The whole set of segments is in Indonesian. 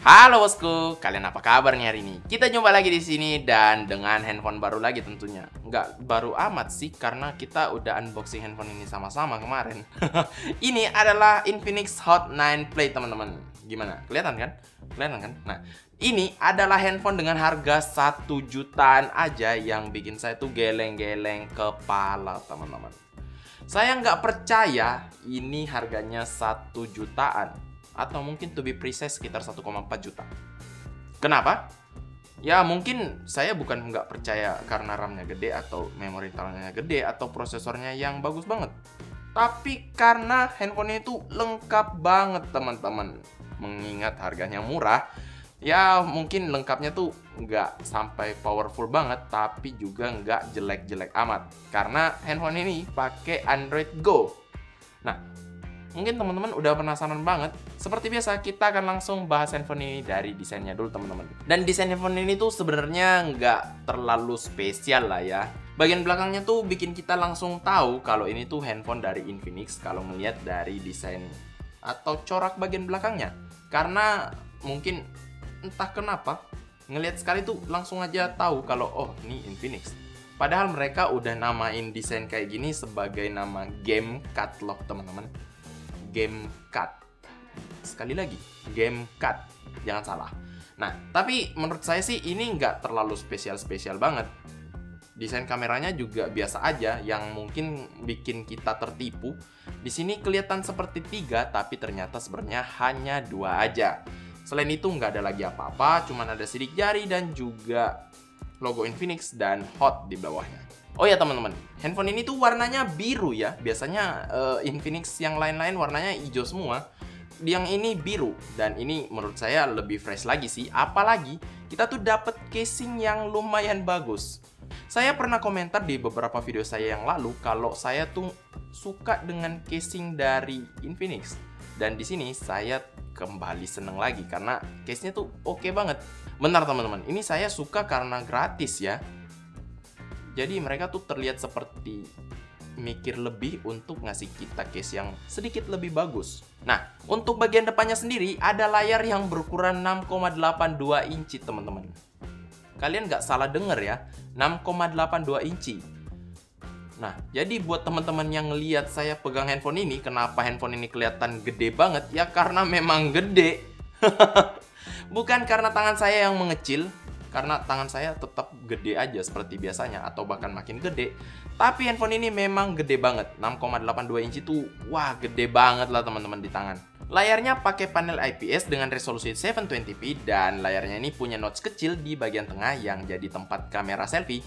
Halo bosku, kalian apa kabarnya hari ini? Kita jumpa lagi di sini dan dengan handphone baru lagi tentunya. Nggak baru amat sih karena kita udah unboxing handphone ini sama-sama kemarin. Ini adalah Infinix Hot 9 Play teman-teman. Gimana? Kelihatan kan? Kelihatan kan? Nah, ini adalah handphone dengan harga 1 jutaan aja yang bikin saya tuh geleng-geleng kepala teman-teman. Saya nggak percaya ini harganya 1 jutaan. Atau mungkin to be precise sekitar 1,4 juta. Kenapa? Ya mungkin saya bukan nggak percaya karena RAM-nya gede atau memori internalnya gede atau prosesornya yang bagus banget. Tapi karena handphone itu lengkap banget teman-teman. Mengingat harganya murah, ya mungkin lengkapnya tuh nggak sampai powerful banget, tapi juga nggak jelek-jelek amat. Karena handphone ini pakai Android Go. Nah, mungkin teman-teman udah penasaran banget. Seperti biasa, kita akan langsung bahas handphone ini dari desainnya dulu teman-teman. Dan desain handphone ini tuh sebenarnya nggak terlalu spesial lah ya. Bagian belakangnya tuh bikin kita langsung tahu kalau ini tuh handphone dari Infinix kalau ngelihat dari desain atau corak bagian belakangnya. Karena mungkin entah kenapa ngelihat sekali tuh langsung aja tahu kalau oh ini Infinix. Padahal mereka udah namain desain kayak gini sebagai nama game cut loh teman-teman. Game cut. Sekali lagi, game cut. Jangan salah. Nah, tapi menurut saya sih ini nggak terlalu spesial-spesial banget. Desain kameranya juga biasa aja, yang mungkin bikin kita tertipu. Di sini kelihatan seperti 3, tapi ternyata sebenarnya hanya 2 aja. Selain itu nggak ada lagi apa-apa, cuman ada sidik jari dan juga logo Infinix dan Hot di bawahnya. Oh ya teman-teman, handphone ini tuh warnanya biru ya. Biasanya Infinix yang lain-lain warnanya hijau semua. Yang ini biru dan ini menurut saya lebih fresh lagi sih. Apalagi kita tuh dapet casing yang lumayan bagus. Saya pernah komentar di beberapa video saya yang lalu kalau saya tuh suka dengan casing dari Infinix. Dan di sini saya kembali seneng lagi karena case-nya tuh oke banget. Benar teman-teman, ini saya suka karena gratis ya. Jadi mereka tuh terlihat seperti mikir lebih untuk ngasih kita case yang sedikit lebih bagus. Nah, untuk bagian depannya sendiri ada layar yang berukuran 6,82 inci teman-teman. Kalian nggak salah denger ya, 6,82 inci. Nah, jadi buat teman-teman yang ngelihat saya pegang handphone ini, kenapa handphone ini kelihatan gede banget? Ya karena memang gede. Bukan karena tangan saya yang mengecil, karena tangan saya tetap gede aja seperti biasanya atau bahkan makin gede. Tapi handphone ini memang gede banget. 6,82 inci tuh wah gede banget lah teman-teman di tangan. Layarnya pakai panel IPS dengan resolusi 720p dan layarnya ini punya notch kecil di bagian tengah yang jadi tempat kamera selfie.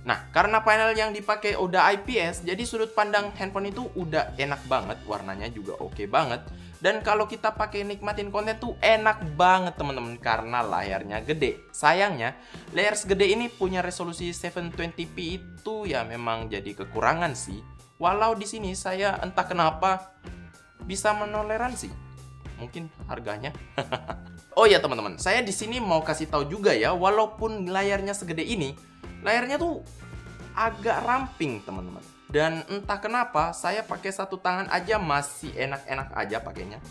Nah, karena panel yang dipakai udah IPS, jadi sudut pandang handphone itu udah enak banget, warnanya juga oke banget. Dan kalau kita pakai nikmatin konten tuh enak banget teman-teman karena layarnya gede. Sayangnya, layar segede ini punya resolusi 720p itu ya memang jadi kekurangan sih. Walau di sini saya entah kenapa bisa menoleransi. Mungkin harganya. Oh ya teman-teman, saya di sini mau kasih tahu juga ya, walaupun layarnya segede ini, layarnya tuh agak ramping teman-teman. Dan entah kenapa saya pakai satu tangan aja masih enak-enak aja pakainya.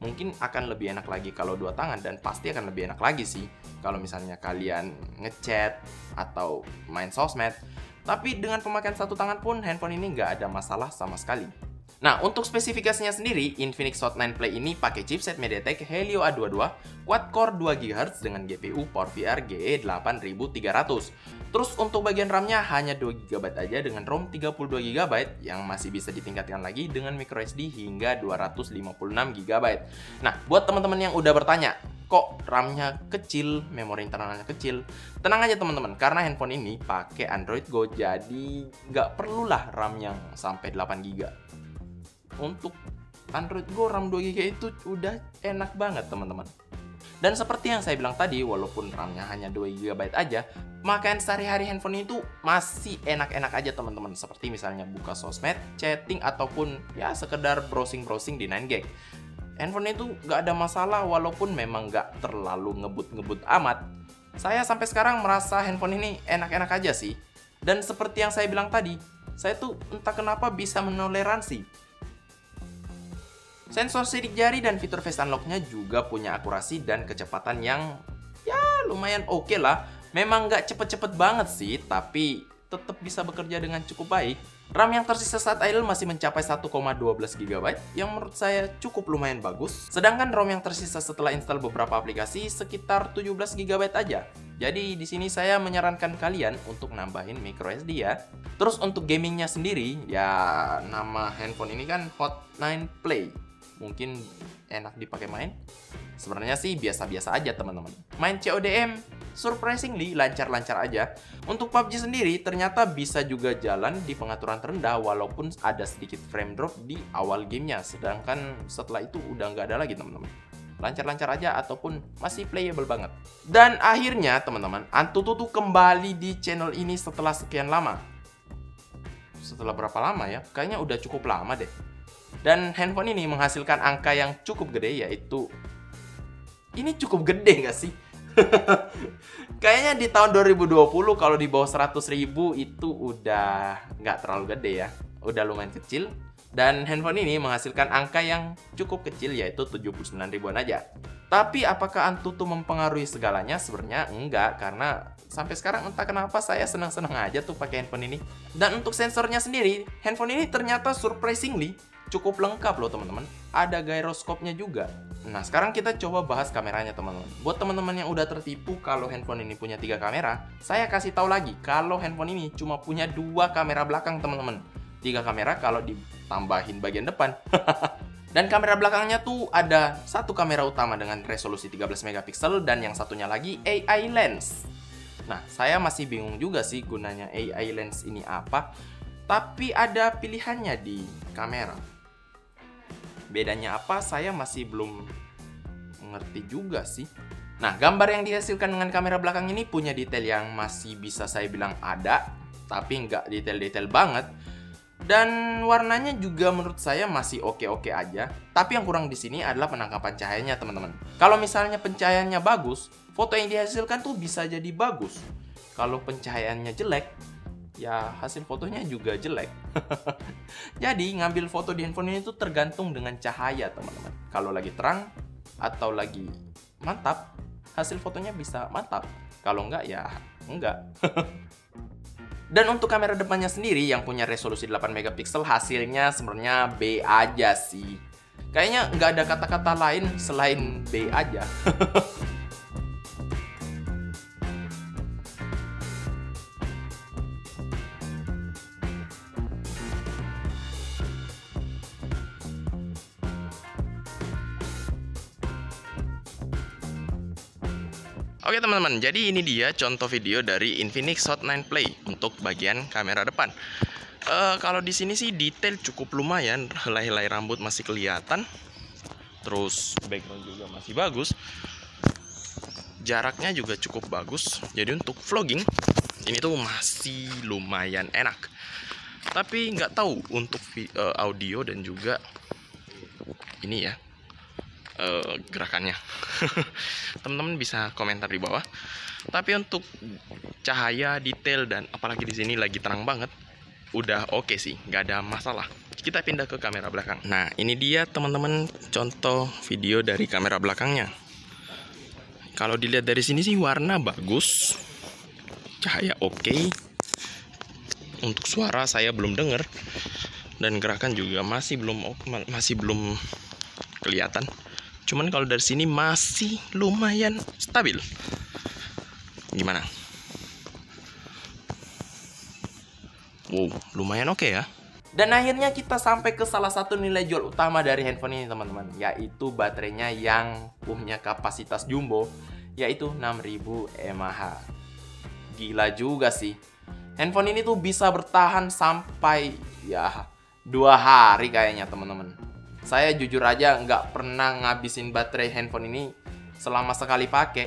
Mungkin akan lebih enak lagi kalau 2 tangan dan pasti akan lebih enak lagi sih kalau misalnya kalian ngechat atau main sosmed. Tapi dengan pemakaian satu tangan pun handphone ini nggak ada masalah sama sekali. Nah, untuk spesifikasinya sendiri, Infinix Hot 9 Play ini pakai chipset MediaTek Helio A22 quad-core 2 GHz dengan GPU PowerVR GE8300. Terus untuk bagian RAM-nya hanya 2 GB aja dengan ROM 32 GB yang masih bisa ditingkatkan lagi dengan microSD hingga 256 GB. Nah, buat teman-teman yang udah bertanya, kok RAM-nya kecil, memori internalnya kecil? Tenang aja teman-teman, karena handphone ini pakai Android Go, jadi nggak perlulah RAM yang sampai 8 GB. Untuk Android Go RAM 2GB itu udah enak banget teman-teman. Dan seperti yang saya bilang tadi, walaupun RAM-nya hanya 2GB aja, pemakaian sehari-hari handphone itu masih enak-enak aja teman-teman. Seperti misalnya buka sosmed, chatting, ataupun ya sekedar browsing-browsing di 9gag. Handphone itu nggak ada masalah walaupun memang nggak terlalu ngebut-ngebut amat. Saya sampai sekarang merasa handphone ini enak-enak aja sih. Dan seperti yang saya bilang tadi, saya tuh entah kenapa bisa menoleransi. Sensor sidik jari dan fitur face unlock-nya juga punya akurasi dan kecepatan yang ya lumayan oke lah. Memang nggak cepet-cepet banget sih, tapi tetap bisa bekerja dengan cukup baik. RAM yang tersisa saat idle masih mencapai 1,12 GB yang menurut saya cukup lumayan bagus. Sedangkan ROM yang tersisa setelah install beberapa aplikasi sekitar 17 GB aja. Jadi di sini saya menyarankan kalian untuk nambahin microSD ya. Terus untuk gamingnya sendiri, ya nama handphone ini kan Hot9 Play. Mungkin enak dipakai main? Sebenarnya sih biasa-biasa aja teman-teman. Main CODM surprisingly lancar-lancar aja. Untuk PUBG sendiri ternyata bisa juga jalan di pengaturan terendah walaupun ada sedikit frame drop di awal gamenya. Sedangkan setelah itu udah nggak ada lagi teman-teman. Lancar-lancar aja ataupun masih playable banget. Dan akhirnya teman-teman, Antutu tuh kembali di channel ini setelah sekian lama. Setelah berapa lama ya? Kayaknya udah cukup lama deh. Dan handphone ini menghasilkan angka yang cukup gede, yaitu ini cukup gede nggak sih? Kayaknya di tahun 2020 kalau di bawah 100.000 itu udah nggak terlalu gede ya. Udah lumayan kecil. Dan handphone ini menghasilkan angka yang cukup kecil, yaitu 79 ribuan aja. Tapi apakah Antutu mempengaruhi segalanya? Sebenarnya enggak, karena sampai sekarang entah kenapa saya senang-senang aja tuh pakai handphone ini. Dan untuk sensornya sendiri, handphone ini ternyata surprisingly cukup lengkap loh teman-teman. Ada gyroscope-nya juga. Nah sekarang kita coba bahas kameranya teman-teman. Buat teman-teman yang udah tertipu kalau handphone ini punya 3 kamera, saya kasih tahu lagi kalau handphone ini cuma punya 2 kamera belakang teman-teman. 3 kamera kalau ditambahin bagian depan. Dan kamera belakangnya tuh ada 1 kamera utama dengan resolusi 13 megapiksel dan yang satunya lagi AI lens. Nah saya masih bingung juga sih gunanya AI lens ini apa. Tapi ada pilihannya di kamera. Bedanya apa saya masih belum ngerti juga sih. Nah gambar yang dihasilkan dengan kamera belakang ini punya detail yang masih bisa saya bilang ada, tapi nggak detail-detail banget. Dan warnanya juga menurut saya masih oke-oke aja. Tapi yang kurang di sini adalah penangkapan cahayanya teman-teman. Kalau misalnya pencahayaannya bagus, foto yang dihasilkan tuh bisa jadi bagus. Kalau pencahayaannya jelek, ya hasil fotonya juga jelek. Jadi ngambil foto di handphone ini tuh tergantung dengan cahaya teman-teman. Kalau lagi terang atau lagi mantap, hasil fotonya bisa mantap. Kalau enggak ya enggak. Dan untuk kamera depannya sendiri yang punya resolusi 8 megapiksel, hasilnya sebenarnya B aja sih. Kayaknya nggak ada kata-kata lain selain B aja. Oke teman-teman, jadi ini dia contoh video dari Infinix Hot9 Play untuk bagian kamera depan. Kalau di sini sih detail cukup lumayan, helai-helai rambut masih kelihatan, terus background juga masih bagus, jaraknya juga cukup bagus. Jadi untuk vlogging ini tuh masih lumayan enak. Tapi nggak tahu untuk audio dan juga ini ya. Gerakannya. Teman-teman bisa komentar di bawah. Tapi untuk cahaya, detail dan apalagi di sini lagi terang banget, udah oke sih, nggak ada masalah. Kita pindah ke kamera belakang. Nah, ini dia teman-teman contoh video dari kamera belakangnya. Kalau dilihat dari sini sih warna bagus, cahaya oke. Untuk suara saya belum dengar dan gerakan juga masih belum kelihatan. Cuman kalau dari sini masih lumayan stabil. Gimana? Wow, lumayan oke ya. Dan akhirnya kita sampai ke salah satu nilai jual utama dari handphone ini teman-teman, yaitu baterainya yang punya kapasitas jumbo, yaitu 6000 mAh. Gila juga sih. Handphone ini tuh bisa bertahan sampai ya 2 hari kayaknya teman-teman. Saya jujur aja nggak pernah ngabisin baterai handphone ini selama sekali pakai.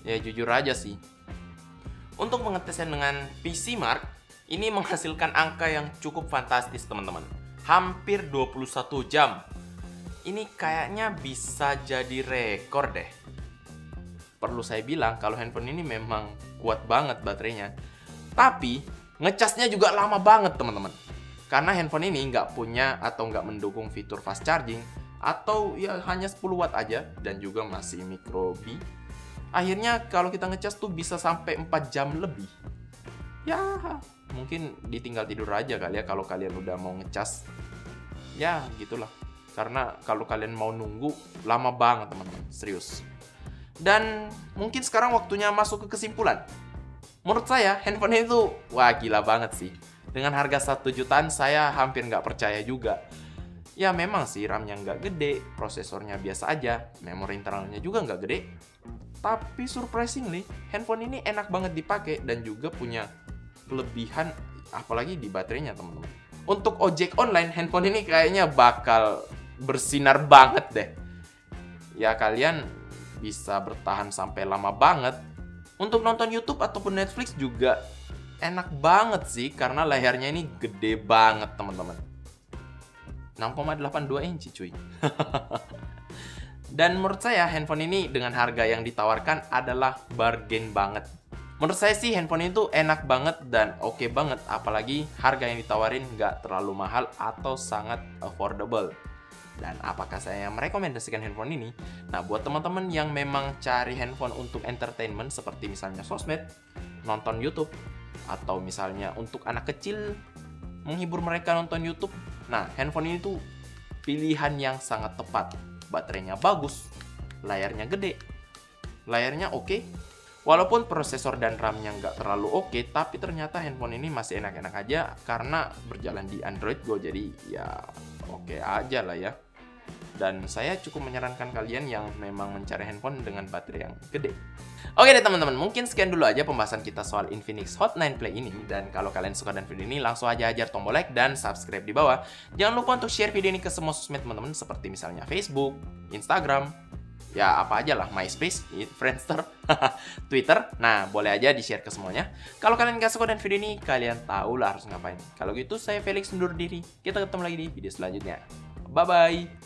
Ya jujur aja sih. Untuk pengetesan dengan PC Mark, ini menghasilkan angka yang cukup fantastis teman-teman. Hampir 21 jam. Ini kayaknya bisa jadi rekor deh. Perlu saya bilang kalau handphone ini memang kuat banget baterainya. Tapi ngecasnya juga lama banget teman-teman. Karena handphone ini nggak punya atau nggak mendukung fitur fast charging, atau ya hanya 10 watt aja, dan juga masih micro B. Akhirnya kalau kita ngecas tuh bisa sampai 4 jam lebih. Ya, mungkin ditinggal tidur aja kali ya kalau kalian udah mau ngecas. Ya, gitulah. Karena kalau kalian mau nunggu, lama banget teman-teman, serius. Dan mungkin sekarang waktunya masuk ke kesimpulan. Menurut saya, handphone itu, wah gila banget sih. Dengan harga 1 jutaan, saya hampir nggak percaya juga. Ya memang sih, RAM-nya nggak gede, prosesornya biasa aja, memori internalnya juga nggak gede. Tapi surprisingly, handphone ini enak banget dipakai dan juga punya kelebihan, apalagi di baterainya teman-teman. Untuk ojek online, handphone ini kayaknya bakal bersinar banget deh. Ya kalian bisa bertahan sampai lama banget. Untuk nonton YouTube ataupun Netflix juga enak banget sih, karena layarnya ini gede banget teman-teman. 6,82 inci cuy. Dan menurut saya handphone ini dengan harga yang ditawarkan adalah bargain banget. Menurut saya sih handphone itu enak banget dan oke banget, apalagi harga yang ditawarin nggak terlalu mahal atau sangat affordable. Dan apakah saya merekomendasikan handphone ini? Nah, buat teman-teman yang memang cari handphone untuk entertainment seperti misalnya sosmed, nonton YouTube, atau misalnya untuk anak kecil menghibur mereka nonton YouTube, nah handphone ini tuh pilihan yang sangat tepat. Baterainya bagus, layarnya gede, layarnya oke. Walaupun prosesor dan RAM-nya nggak terlalu oke, tapi ternyata handphone ini masih enak-enak aja karena berjalan di Android Go, jadi ya oke aja lah ya. Dan saya cukup menyarankan kalian yang memang mencari handphone dengan baterai yang gede. Oke deh teman-teman, mungkin sekian dulu aja pembahasan kita soal Infinix Hot 9 Play ini. Dan kalau kalian suka dengan video ini, langsung aja ajar tombol like dan subscribe di bawah. Jangan lupa untuk share video ini ke semua sosmed teman-teman, seperti misalnya Facebook, Instagram, ya apa aja lah, MySpace, Friendster, Twitter. Nah, boleh aja di-share ke semuanya. Kalau kalian gak suka dengan video ini, kalian tahu lah harus ngapain. Kalau gitu, saya Felix undur diri. Kita ketemu lagi di video selanjutnya. Bye-bye!